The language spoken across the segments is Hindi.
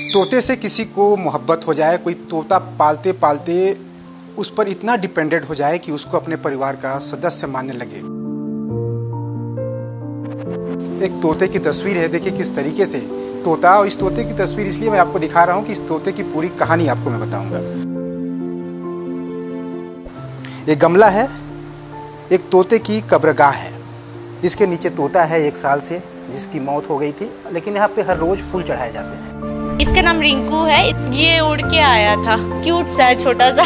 तोते से किसी को मोहब्बत हो जाए, कोई तोता पालते पालते उस पर इतना डिपेंडेंट हो जाए कि उसको अपने परिवार का सदस्य मानने लगे। एक तोते की तस्वीर है, देखिए किस तरीके से तोता, और इस तोते की तस्वीर इसलिए मैं आपको दिखा रहा हूं कि इस तोते की पूरी कहानी आपको मैं बताऊंगा। एक गमला है, एक तोते की कब्रगाह है। इसके नीचे तोता है 1 साल से, जिसकी मौत हो गई थी, लेकिन यहाँ पे हर रोज फूल चढ़ाए जाते हैं। इसका नाम रिंकू है। ये उड़ के आया था, क्यूट सा है, छोटा सा।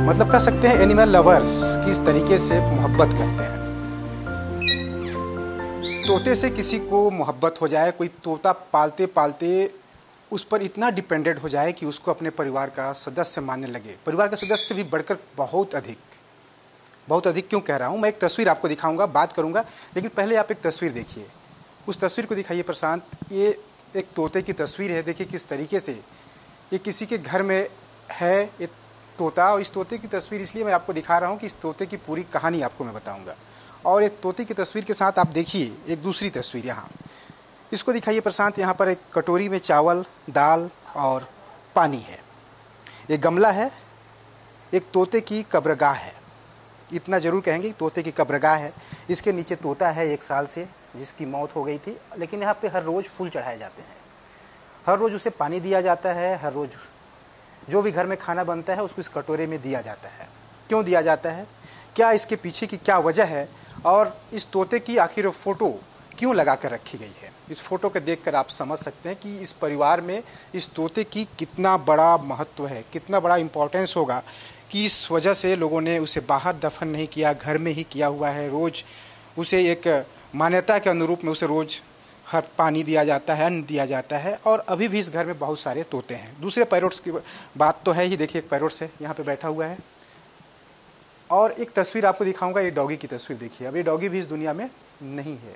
मतलब कह सकते हैं एनिमल लवर्स किस तरीके से मोहब्बत करते हैं। तोते से किसी को मोहब्बत हो जाए, कोई तोता पालते पालते उस पर इतना डिपेंडेंट हो जाए कि उसको अपने परिवार का सदस्य मानने लगे। परिवार का सदस्य से भी बढ़कर बहुत अधिक क्यों कह रहा हूँ, मैं एक तस्वीर आपको दिखाऊंगा, बात करूंगा, लेकिन पहले आप एक तस्वीर देखिए। उस तस्वीर को दिखाइए प्रशांत। ये एक तोते की तस्वीर है, देखिए किस तरीके से ये किसी के घर में है ये तोता। और इस तोते की तस्वीर इसलिए मैं आपको दिखा रहा हूँ कि इस तोते की पूरी कहानी आपको मैं बताऊंगा। और एक तोते की तस्वीर के साथ आप देखिए एक दूसरी तस्वीर, यहाँ इसको दिखाइए प्रशांत। यहाँ पर एक कटोरी में चावल, दाल और पानी है। एक गमला है, एक तोते की कब्रगाह है। इतना ज़रूर कहेंगे तोते की कब्रगाह है। इसके नीचे तोता है 1 साल से, जिसकी मौत हो गई थी, लेकिन यहाँ पे हर रोज़ फूल चढ़ाए जाते हैं। हर रोज़ उसे पानी दिया जाता है। हर रोज़ जो भी घर में खाना बनता है उसको इस कटोरे में दिया जाता है। क्यों दिया जाता है, क्या इसके पीछे की क्या वजह है, और इस तोते की आखिर फ़ोटो क्यों लगा कर रखी गई है। इस फ़ोटो को देखकर आप समझ सकते हैं कि इस परिवार में इस तोते की कितना बड़ा महत्व है, कितना बड़ा इम्पोर्टेंस होगा, कि इस वजह से लोगों ने उसे बाहर दफन नहीं किया, घर में ही किया हुआ है। रोज़ उसे एक मान्यता के अनुरूप में उसे रोज़ हर पानी दिया जाता है, अन्न दिया जाता है। और अभी भी इस घर में बहुत सारे तोते हैं। दूसरे पैरोट्स की बात तो है ही, देखिए एक पैरोट्स है यहाँ पे बैठा हुआ है। और एक तस्वीर आपको दिखाऊंगा, ये डॉगी की तस्वीर देखिए। अब ये डॉगी भी इस दुनिया में नहीं है।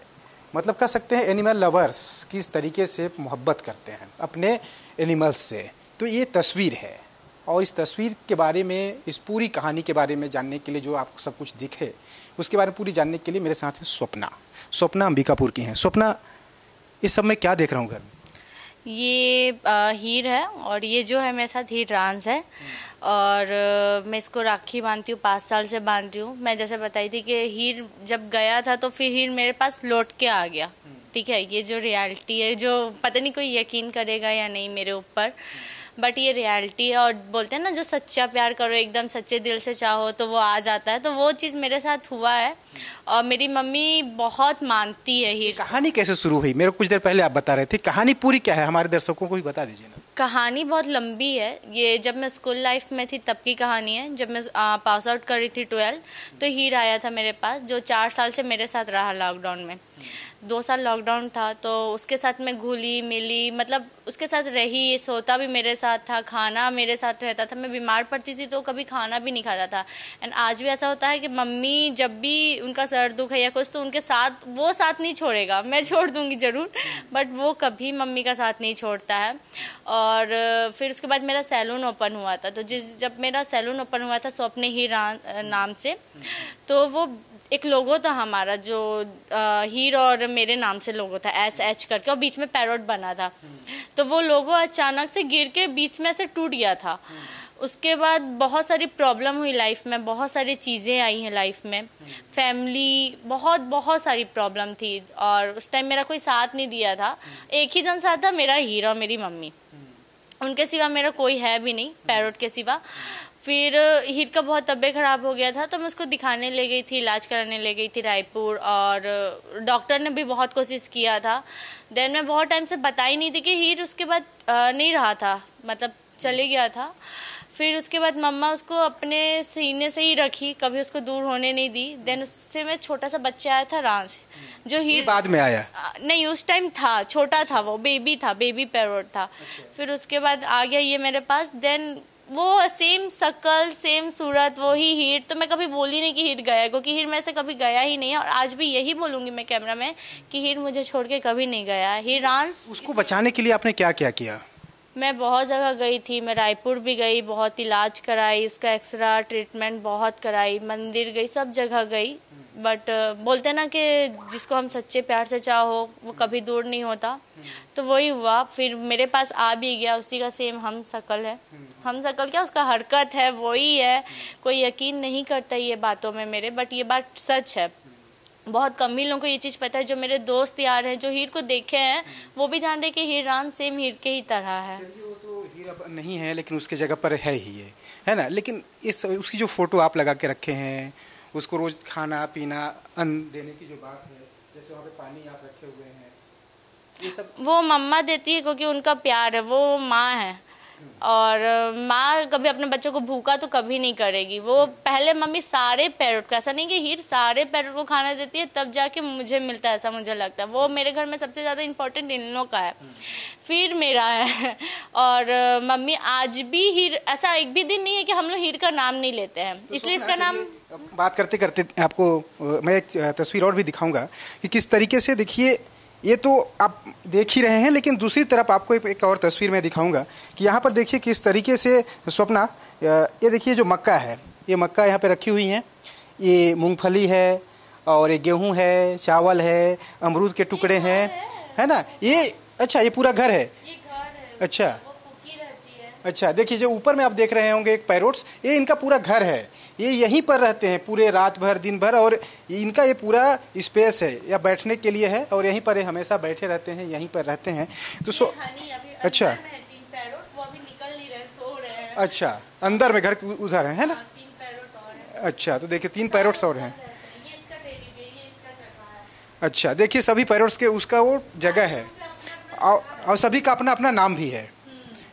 मतलब कह सकते हैं एनिमल लवर्स किस तरीके से मोहब्बत करते हैं अपने एनिमल्स से। तो ये तस्वीर है, और इस तस्वीर के बारे में, इस पूरी कहानी के बारे में जानने के लिए, जो आपको सब कुछ दिखे उसके बारे में पूरी जानने के लिए मेरे साथ है स्वप्ना अंबिकापुर की हैं। स्वप्ना, इस सब में क्या देख रहा हूँ घर में? ये हीर है, और ये जो है मेरे साथ हीर रांझ है। और मैं इसको राखी बांधती हूँ, 5 साल से बांध रही हूँ। मैं जैसे बताई थी कि हीर जब गया था तो फिर हीर मेरे पास लौट के आ गया। ठीक है, ये जो रियलिटी है, जो पता नहीं कोई यकीन करेगा या नहीं मेरे ऊपर, बट ये रियलिटी है। और बोलते हैं ना, जो सच्चा प्यार करो, एकदम सच्चे दिल से चाहो तो वो आ जाता है। तो वो चीज़ मेरे साथ हुआ है। और मेरी मम्मी बहुत मानती है हीर। कहानी कैसे शुरू हुई? मेरे को कुछ देर पहले आप बता रहे थे, कहानी पूरी क्या है, हमारे दर्शकों को भी बता दीजिए ना। कहानी बहुत लंबी है। ये जब मैं स्कूल लाइफ में थी तब की कहानी है। जब मैं पास आउट कर रही थी 12, तो हीर आया था मेरे पास, जो 4 साल से मेरे साथ रहा लॉकडाउन में। 2 साल लॉकडाउन था, तो उसके साथ मैं घुली मिली, मतलब उसके साथ रही, सोता भी मेरे साथ था, खाना मेरे साथ रहता था। मैं बीमार पड़ती थी तो कभी खाना भी नहीं खाता था। एंड आज भी ऐसा होता है कि मम्मी जब भी उनका सर दुख है या कुछ, तो उनके साथ, वो साथ नहीं छोड़ेगा, मैं छोड़ दूंगी ज़रूर, बट वो कभी मम्मी का साथ नहीं छोड़ता है। और फिर उसके बाद मेरा सैलून ओपन हुआ था। तो जब मेरा सैलून ओपन हुआ था स्वप्न हीर नाम से, तो वो एक लोगो था हमारा, जो हीर और मेरे नाम से लोगो था, SH करके, और बीच में पैरोट बना था। तो वो लोगो अचानक से गिर के बीच में से टूट गया था। उसके बाद बहुत सारी प्रॉब्लम हुई लाइफ में, बहुत सारी चीज़ें आई हैं लाइफ में, फैमिली, बहुत सारी प्रॉब्लम थी। और उस टाइम मेरा कोई साथ नहीं दिया था। एक ही जन साथ था, मेरा हीर और मेरी मम्मी। उनके सिवा मेरा कोई है भी नहीं, पैरोट के सिवा। फिर हीर का बहुत तबीयत ख़राब हो गया था, तो मैं उसको दिखाने ले गई थी, इलाज कराने ले गई थी रायपुर। और डॉक्टर ने भी बहुत कोशिश किया था। देन मैं बहुत टाइम से बताई नहीं थी कि हीर उसके बाद नहीं रहा था, मतलब चले गया था। फिर उसके बाद मम्मा उसको अपने सीने से ही रखी, कभी उसको दूर होने नहीं दी। देन उससे में छोटा सा बच्चा आया था रांझ, जो हीर बाद में आया नहीं, उस टाइम था, छोटा था, वो बेबी था, बेबी पैरोट था। फिर उसके बाद आ गया ये मेरे पास। देन वो सेम शक्ल, सेम सूरत, वही हीर। तो मैं कभी बोली नहीं कि हीर गया, क्योंकि हीर मेरे से कभी गया ही नहीं है। और आज भी यही बोलूँगी मैं कैमरा में कि हीर मुझे छोड़ के कभी नहीं गया। हीर रांझ। उसको बचाने के लिए आपने क्या क्या किया? मैं बहुत जगह गई थी, मैं रायपुर भी गई, बहुत इलाज कराई, उसका एक्सरा ट्रीटमेंट बहुत कराई, मंदिर गई, सब जगह गई। बट बोलते हैं ना कि जिसको हम सच्चे प्यार से चाहो वो कभी दूर नहीं होता। तो वही हुआ, फिर मेरे पास आ भी गया, उसी का सेम हम शकल है। हम शकल क्या, उसका हरकत है वही है। कोई यकीन नहीं करता ये बातों में मेरे, बट ये बात सच है। बहुत कम ही लोगों को ये चीज़ पता है। जो मेरे दोस्त यार हैं जो हीर को देखे हैं वो भी जान रहे कि हीरान सेम हीर के ही तरह है। वो तो हीर अब नहीं है, लेकिन उसके जगह पर है ही है ना। लेकिन इस उसकी जो फोटो आप लगा के रखे हैं, उसको रोज खाना पीना अन्न देने की जो बात है, जैसे वहाँ पे पानी आप रखे हुए हैं, ये सब वो मम्मा देती है क्योंकि उनका प्यार है, वो माँ है। और माँ कभी अपने बच्चों को भूखा तो कभी नहीं करेगी। वो पहले मम्मी सारे पैरोट को, ऐसा नहीं कि हीर सारे पैरोट को खाना देती है तब जाके मुझे मिलता है, ऐसा मुझे लगता है। वो मेरे घर में सबसे ज़्यादा इम्पोर्टेंट इन लोगों का है, फिर मेरा है। और मम्मी आज भी हीर, ऐसा एक भी दिन नहीं है कि हम लोग हीर का नाम नहीं लेते हैं, इसलिए इसका नाम। बात करते करते आपको मैं एक तस्वीर और भी दिखाऊंगा कि किस तरीके से, देखिए ये तो आप देख ही रहे हैं, लेकिन दूसरी तरफ आपको एक और तस्वीर मैं दिखाऊंगा कि यहाँ पर देखिए किस तरीके से स्वप्ना, ये देखिए जो मक्का है, ये मक्का यहाँ पे रखी हुई है, ये मूंगफली है और ये गेहूं है, चावल है, अमरूद के टुकड़े हैं, है ना। ये अच्छा, ये पूरा घर है, ये घर है, अच्छा वो फूकी रहती है। अच्छा। देखिए जो ऊपर में आप देख रहे होंगे एक पैरोट्स, ये इनका पूरा घर है, ये यहीं पर रहते हैं पूरे रात भर दिन भर, और इनका ये पूरा स्पेस है या बैठने के लिए है, और यहीं पर ये हमेशा बैठे रहते हैं, यहीं पर रहते हैं। तो अच्छा अच्छा, अंदर में घर उधर है ना। अच्छा, तो देखिए 3 पैरोट्स और हैं। अच्छा, देखिए सभी पैरोट्स के उसका वो जगह है, और सभी का अपना अपना नाम भी है।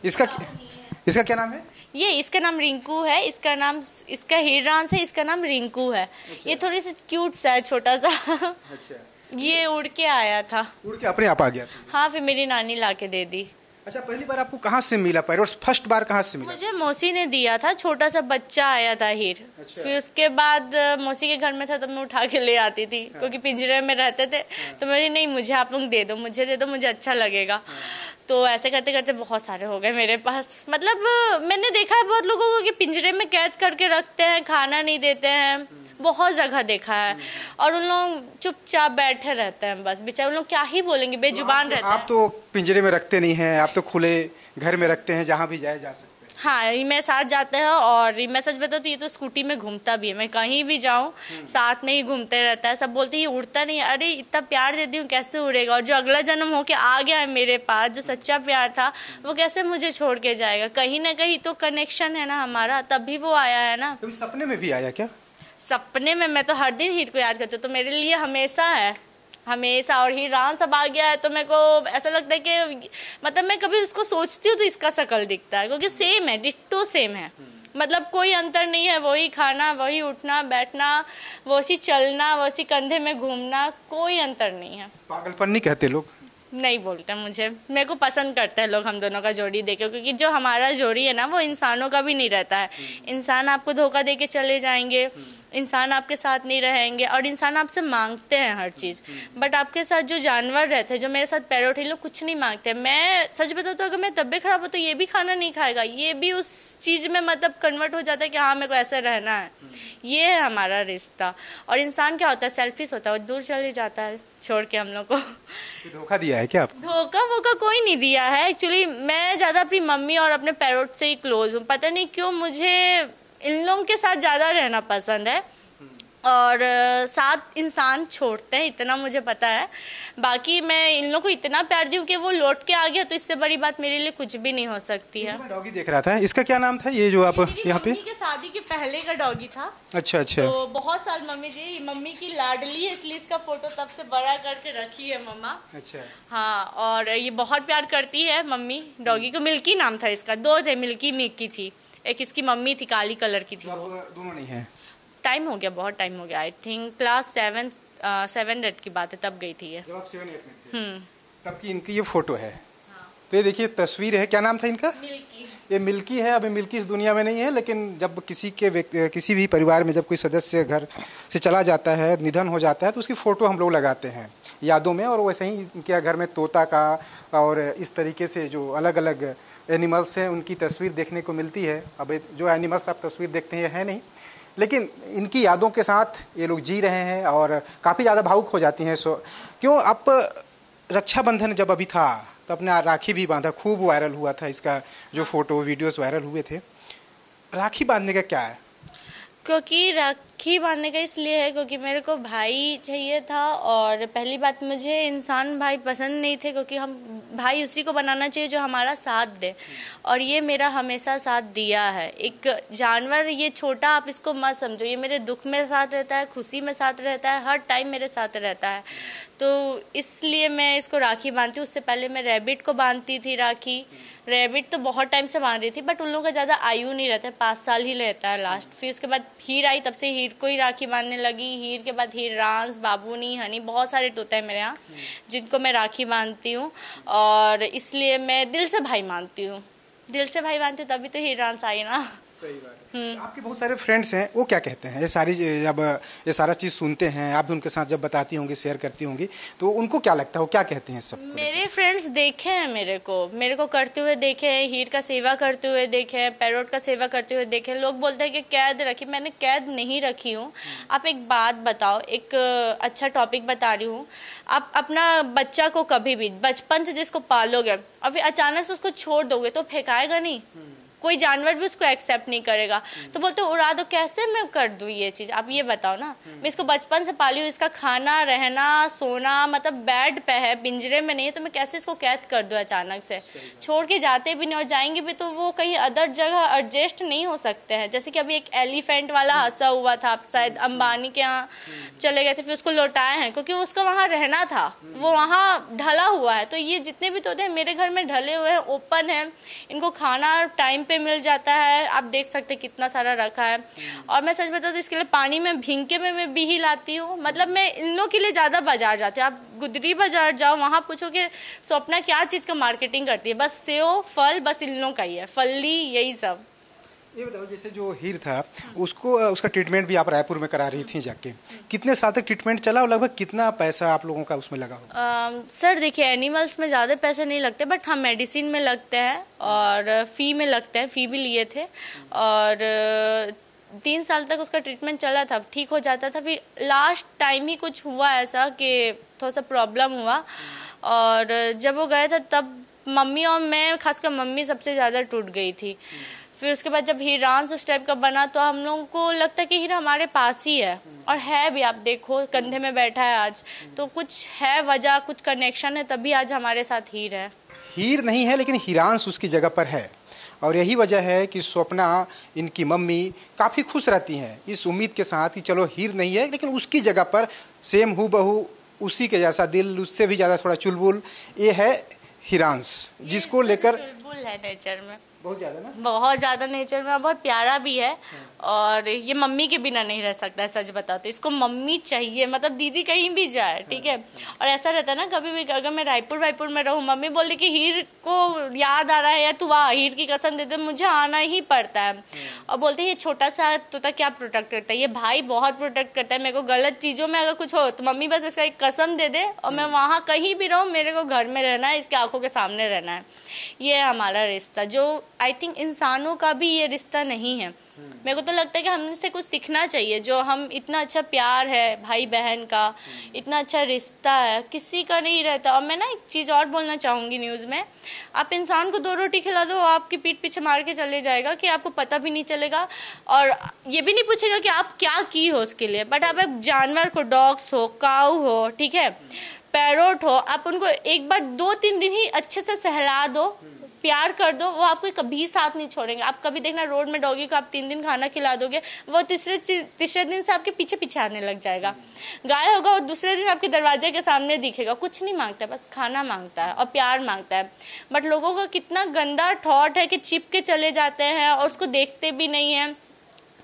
इसका क्या नाम है? ये इसका नाम रिंकू है, इसका हीरान से इसका नाम रिंकू है। अच्छा। ये थोड़ी सी क्यूट सा है, छोटा सा। अच्छा। ये उड़ के आया था, उड़ के अपने आप आ गया? हाँ, फिर मेरी नानी लाके दे दी। अच्छा, पहली बार आपको कहाँ से मिला पैरोट्स? फर्स्ट बार कहाँ से मिला? मुझे मौसी ने दिया था, छोटा सा बच्चा आया था हीर। अच्छा। फिर उसके बाद मौसी के घर में था तो मैं उठा के ले आती थी। हाँ। क्योंकि पिंजरे में रहते थे। हाँ। तो मेरी नहीं, मुझे आप लोग दे दो, मुझे दे दो, मुझे अच्छा लगेगा। हाँ। तो ऐसे करते करते बहुत सारे हो गए मेरे पास। मतलब मैंने देखा है बहुत लोगों को कि पिंजरे में कैद करके रखते हैं, खाना नहीं देते हैं, बहुत जगह देखा है। और उन लोग चुपचाप बैठे रहते हैं, बस बेचारे उन लोग क्या ही बोलेंगे, बेजुबान रहते हैं। आप तो पिंजरे में रखते नहीं हैं, आप तो खुले घर में रखते हैं, जहाँ भी जाए जा सकते हैं। हाँ, ये मेरे साथ जाता है, और मैं सच बताऊँ तो ये तो स्कूटी में घूमता भी है। मैं कहीं भी जाऊँ साथ में ही घूमते रहता है। सब बोलते हैं ये उड़ता नहीं है। अरे इतना प्यार देती हूँ, कैसे उड़ेगा? और जो अगला जन्म होके आ गया है मेरे पास, जो सच्चा प्यार था, वो कैसे मुझे छोड़ के जाएगा? कहीं ना कहीं तो कनेक्शन है ना हमारा, तभी वो आया है ना। तो सपने में भी आया क्या? सपने में मैं तो हर दिन हीर को याद करती हूँ, तो मेरे लिए हमेशा है, हमेशा। और हीरान सब आ गया है तो मेरे को ऐसा लगता है कि मतलब मैं कभी उसको सोचती हूँ तो इसका शकल दिखता है, क्योंकि सेम है, डिट्टो सेम है। मतलब कोई अंतर नहीं है, वही खाना, वही उठना बैठना, वैसी चलना, वैसी कंधे में घूमना, कोई अंतर नहीं है। पागलपन नहीं कहते लोग? नहीं बोलते मुझे, मेरे को पसंद करते हैं लोग हम दोनों का जोड़ी देखे, क्योंकि जो हमारा जोड़ी है ना वो इंसानों का भी नहीं रहता है। इंसान आपको धोखा दे के चले जाएंगे, इंसान आपके साथ नहीं रहेंगे, और इंसान आपसे मांगते हैं हर चीज़। बट आपके साथ जो जानवर रहते हैं, जो मेरे साथ पैरोट है, लोग कुछ नहीं मांगते। मैं सच बताऊँ तो अगर मैं तबीयत खराब हो तो ये भी खाना नहीं खाएगा, ये भी उस चीज़ में मतलब कन्वर्ट हो जाता है कि हाँ मेरे को ऐसे रहना है। ये है हमारा रिश्ता। और इंसान क्या होता है, सेल्फिश होता है, वो दूर चले जाता है छोड़ के हम लोग को। धोखा दिया है क्या आपको? धोखा वोखा कोई नहीं दिया है। एक्चुअली मैं ज़्यादा अपनी मम्मी और अपने पैरोट से ही क्लोज हूँ। पता नहीं क्यों मुझे इन लोगों के साथ ज़्यादा रहना पसंद है, और साथ इंसान छोड़ते हैं, इतना मुझे पता है। बाकी मैं इन लोगों को इतना प्यार दूँ कि वो लौट के आ गया, तो इससे बड़ी बात मेरे लिए कुछ भी नहीं हो सकती है। मैं डॉगी देख रहा था, इसका क्या नाम था ये जो आप यहाँ पे? मम्मी के शादी के पहले का डॉगी था। अच्छा अच्छा। तो बहुत साल मम्मी की लाडली है, इसलिए इसका फोटो तब से बड़ा करके रखी है मम्मा। अच्छा। हाँ, और ये बहुत प्यार करती है मम्मी डॉगी को। मिल्की नाम था इसका, 2 थे, मिल्की मिक्की थी। एक इसकी मम्मी थी, काली कलर की थी। दोनों नहीं है? टाइम हो गया, बहुत टाइम हो गया। आई थिंक क्लास 7-8 की बात है, तब गई थी ये। जब आप 7-8 में थे तब की इनकी ये फोटो है। हाँ। तो ये देखिए तस्वीर है, क्या नाम था इनका? मिल्की। ये मिल्की है। अभी मिल्की इस दुनिया में नहीं है, लेकिन जब किसी भी परिवार में जब कोई सदस्य घर से चला जाता है, निधन हो जाता है, तो उसकी फ़ोटो हम लोग लगाते हैं यादों में। और वैसे ही इनके घर में तोता का और इस तरीके से जो अलग अलग एनिमल्स हैं उनकी तस्वीर देखने को मिलती है। अब जो एनिमल्स आप तस्वीर देखते हैं ये है नहीं, लेकिन इनकी यादों के साथ ये लोग जी रहे हैं और काफ़ी ज़्यादा भावुक हो जाती हैं। सो क्यों आप रक्षाबंधन जब अभी था तो अपने राखी भी बांधा, खूब वायरल हुआ था इसका, जो फोटो वीडियोस वायरल हुए थे। राखी बांधने का क्या है? क्योंकि राखी बांधने का इसलिए है क्योंकि मेरे को भाई चाहिए था, और पहली बात मुझे इंसान भाई पसंद नहीं थे, क्योंकि हम भाई उसी को बनाना चाहिए जो हमारा साथ दे, और ये मेरा हमेशा साथ दिया है। एक जानवर, ये छोटा आप इसको मत समझो, ये मेरे दुख में साथ रहता है, खुशी में साथ रहता है, हर टाइम मेरे साथ रहता है। तो इसलिए मैं इसको राखी बांधती हूँ। उससे पहले मैं रैबिट को बांधती थी राखी। रैबिट तो बहुत टाइम से बांध रही थी, बट उन लोगों का ज़्यादा आयु नहीं रहता है, 5 साल ही रहता है लास्ट। फिर उसके बाद हीर आई, तब से हीर को ही राखी बांधने लगी। हीर के बाद हीर रांस, बाबूनी, हनी, बहुत सारे तोते हैं मेरे यहाँ जिनको मैं राखी बांधती हूँ, और इसलिए मैं दिल से भाई मानती हूँ। दिल से भाई मानती हूँ तभी तो हीर रांस आई ना। सही बात है। आपके बहुत सारे फ्रेंड्स हैं, वो क्या कहते हैं जब ये सारा चीज़ सुनते हैं, आप भी उनके साथ जब बताती होंगी, शेयर करती होंगी, तो उनको क्या लगता है, वो क्या कहते हैं सब? मेरे फ्रेंड्स देखे हैं मेरे को करते हुए देखे हैं, हीर का सेवा करते हुए देखे हैं, पैरोट का सेवा करते हुए देखे। लोग बोलते हैं कि कैद रखी, मैंने कैद नहीं रखी हूँ। आप एक बात बताओ, एक अच्छा टॉपिक बता रही हूँ। आप अपना बच्चा को कभी भी बचपन से जिसको पालोगे और फिर अचानक से उसको छोड़ दोगे तो फेंकाएगा नहीं, कोई जानवर भी उसको एक्सेप्ट नहीं करेगा। तो बोलते उड़ा दो, कैसे मैं कर दूँ ये चीज़? आप ये बताओ ना। मैं इसको बचपन से पाली हूँ, इसका खाना, रहना, सोना मतलब बेड पे है, पिंजरे में नहीं है, तो मैं कैसे इसको कैद कर दूँ अचानक से? छोड़ के जाते भी नहीं, और जाएंगे भी तो वो कहीं अदर जगह एडजस्ट नहीं हो सकते हैं। जैसे कि अभी एक एलिफेंट वाला हादसा हुआ था, आप शायद अंबानी के यहाँ चले गए थे, फिर उसको लौटाए हैं क्योंकि उसका वहाँ रहना था, वो वहाँ ढला हुआ है। तो ये जितने भी तोते हैं मेरे घर में ढले हुए हैं, ओपन है, इनको खाना टाइम पे मिल जाता है। आप देख सकते हैं कितना सारा रखा है। और मैं सच बताऊँ तो इसके लिए पानी में भींग के मैं भी ही लाती हूँ। मतलब मैं इन लोगों के लिए ज़्यादा बाजार जाती हूँ। आप गुदरी बाजार जाओ, वहाँ पूछो कि स्वप्ना क्या चीज़ का मार्केटिंग करती है, बस सेव फल, बस इन लोगों का ही है, फली, यही सब। ये बताओ, जैसे जो हीर था उसका ट्रीटमेंट भी आप रायपुर में करा रही थी जाके, कितने साल तक ट्रीटमेंट चला और लगभग कितना पैसा आप लोगों का उसमें लगा होगा? सर देखिए, एनिमल्स में ज़्यादा पैसे नहीं लगते, बट हाँ मेडिसिन में लगते हैं और फ़ी में लगते हैं। फ़ी भी लिए थे, और 3 साल तक उसका ट्रीटमेंट चला था, ठीक हो जाता था। फिर लास्ट टाइम ही कुछ हुआ ऐसा कि थोड़ा सा प्रॉब्लम हुआ, और जब वो गया था तब मम्मी और मैं, खासकर मम्मी सबसे ज़्यादा टूट गई थी। फिर उसके बाद जब हीर रांस उस टाइप का बना तो हम लोगों को लगता है कि हीर हमारे पास ही है, और है भी। आप देखो कंधे में बैठा है आज, तो कुछ है वजह, कुछ कनेक्शन है, तभी आज हमारे साथ हीर है। हीर नहीं है लेकिन हीरांस उसकी जगह पर है, और यही वजह है कि स्वप्ना, इनकी मम्मी काफ़ी खुश रहती हैं इस उम्मीद के साथ कि चलो हीर नहीं है लेकिन उसकी जगह पर सेम हूबहू उसी के जैसा दिल, उससे भी ज़्यादा थोड़ा चुलबुल, ये है हीरांस, जिसको लेकर चुलबुल है नेचर में, बहुत ज़्यादा ना, बहुत ज़्यादा नेचर में, बहुत प्यारा भी है। और ये मम्मी के बिना नहीं रह सकता है, सच बताओ तो। इसको मम्मी चाहिए, मतलब दीदी कहीं भी जाए, ठीक है। और ऐसा रहता है ना, कभी भी अगर मैं रायपुर में रहूँ, मम्मी बोल दी कि हीर को याद आ रहा है या तू आ, हीर की कसम दे दे, मुझे आना ही पड़ता है। और बोलते हैं ये छोटा सा तोता क्या प्रोटेक्ट करता है, ये भाई बहुत प्रोटेक्ट करता है मेरे को। गलत चीज़ों में अगर कुछ हो तो मम्मी बस इसका एक कसम दे दे, और मैं वहाँ कहीं भी रहूँ, मेरे को घर में रहना है, इसके आंखों के सामने रहना है। ये है हमारा रिश्ता, जो आई थिंक इंसानों का भी ये रिश्ता नहीं है। मेरे को तो लगता है कि हमसे कुछ सीखना चाहिए, जो हम इतना अच्छा प्यार है भाई बहन का, इतना अच्छा रिश्ता है, किसी का नहीं रहता। और मैं ना एक चीज़ और बोलना चाहूँगी, न्यूज़ में आप इंसान को 2 रोटी खिला दो, आपकी पीठ पीछे मार के चले जाएगा कि आपको पता भी नहीं चलेगा, और ये भी नहीं पूछेगा कि आप क्या की हो उसके लिए। बट आप एक जानवर को, डॉग्स हो, काऊ हो, ठीक है, पैरोट हो, आप उनको एक बार 2-3 दिन ही अच्छे से सहला दो, प्यार कर दो, वो आपको कभी साथ नहीं छोड़ेंगे। आप कभी देखना रोड में डॉगी को आप 3 दिन खाना खिला दोगे, वो तीसरे दिन से आपके पीछे पीछे आने लग जाएगा। गाय होगा, वो दूसरे दिन आपके दरवाजे के सामने दिखेगा, कुछ नहीं मांगता है, बस खाना मांगता है और प्यार मांगता है। बट लोगों का कितना गंदा थॉट है कि चिप के चले जाते हैं और उसको देखते भी नहीं है।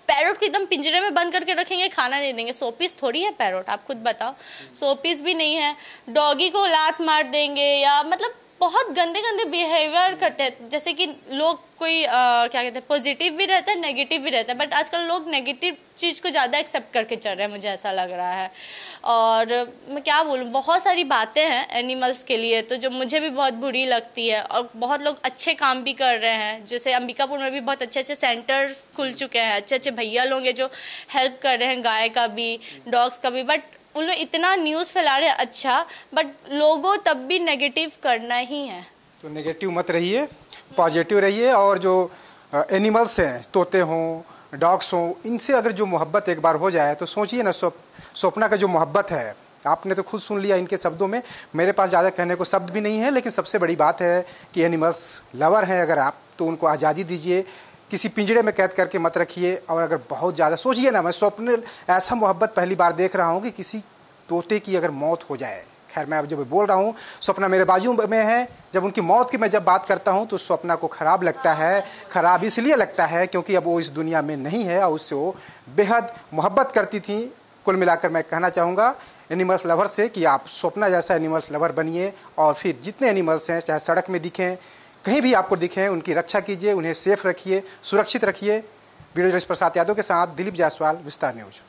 पैरोट को एकदम पिंजरे में बंद करके रखेंगे, खाना नहीं देंगे। 100 पीस थोड़ी है पैरोट, आप खुद बताओ, 100 पीस भी नहीं है। डॉगी को लात मार देंगे, या मतलब बहुत गंदे गंदे बिहेवियर करते हैं। जैसे कि लोग कोई क्या कहते हैं, पॉजिटिव भी रहता है, नेगेटिव भी रहता है, बट आजकल लोग नेगेटिव चीज़ को ज़्यादा एक्सेप्ट करके चल रहे हैं, मुझे ऐसा लग रहा है। और मैं क्या बोलूँ, बहुत सारी बातें हैं एनिमल्स के लिए तो जो मुझे भी बहुत बुरी लगती है। और बहुत लोग अच्छे काम भी कर रहे हैं, जैसे अंबिकापुर में भी बहुत अच्छे अच्छे सेंटर्स खुल चुके हैं, अच्छे अच्छे भैया लोग हैं जो हेल्प कर रहे हैं, गाय का भी, डॉग्स का भी। बट उन लोग इतना न्यूज़ फैला रहे हैं अच्छा, बट लोगों तब भी नेगेटिव करना ही है। तो नेगेटिव मत रहिए, पॉजिटिव रहिए। और जो एनिमल्स हैं, तोते हों, डॉग्स हों, इनसे अगर जो मोहब्बत एक बार हो जाए तो सोचिए ना, स्वप्ना का जो मोहब्बत है, आपने तो खुद सुन लिया इनके शब्दों में। मेरे पास ज़्यादा कहने को शब्द भी नहीं है, लेकिन सबसे बड़ी बात है कि एनिमल्स लवर हैं अगर आप, तो उनको आज़ादी दीजिए, किसी पिंजरे में कैद करके मत रखिए। और अगर बहुत ज़्यादा सोचिए ना, मैं स्वप्न ऐसा मोहब्बत पहली बार देख रहा हूँ कि किसी तोते की अगर मौत हो जाए। खैर मैं अब जब बोल रहा हूँ, स्वप्ना मेरे बाजू में है, जब उनकी मौत की मैं जब बात करता हूँ तो स्वप्ना को ख़राब लगता है। ख़राब इसलिए लगता है क्योंकि अब वो इस दुनिया में नहीं है और उससे वो बेहद मोहब्बत करती थी। कुल मिलाकर मैं कहना चाहूँगा एनिमल्स लवर से कि आप स्वप्ना जैसा एनिमल्स लवर बनिए, और फिर जितने एनिमल्स हैं, चाहे सड़क में दिखें, कहीं भी आपको दिखें, उनकी रक्षा कीजिए, उन्हें सेफ रखिए, सुरक्षित रखिए। वीडियो जर्नलिस्ट प्रसाद यादव के साथ दिलीप जायसवाल, विस्तार न्यूज।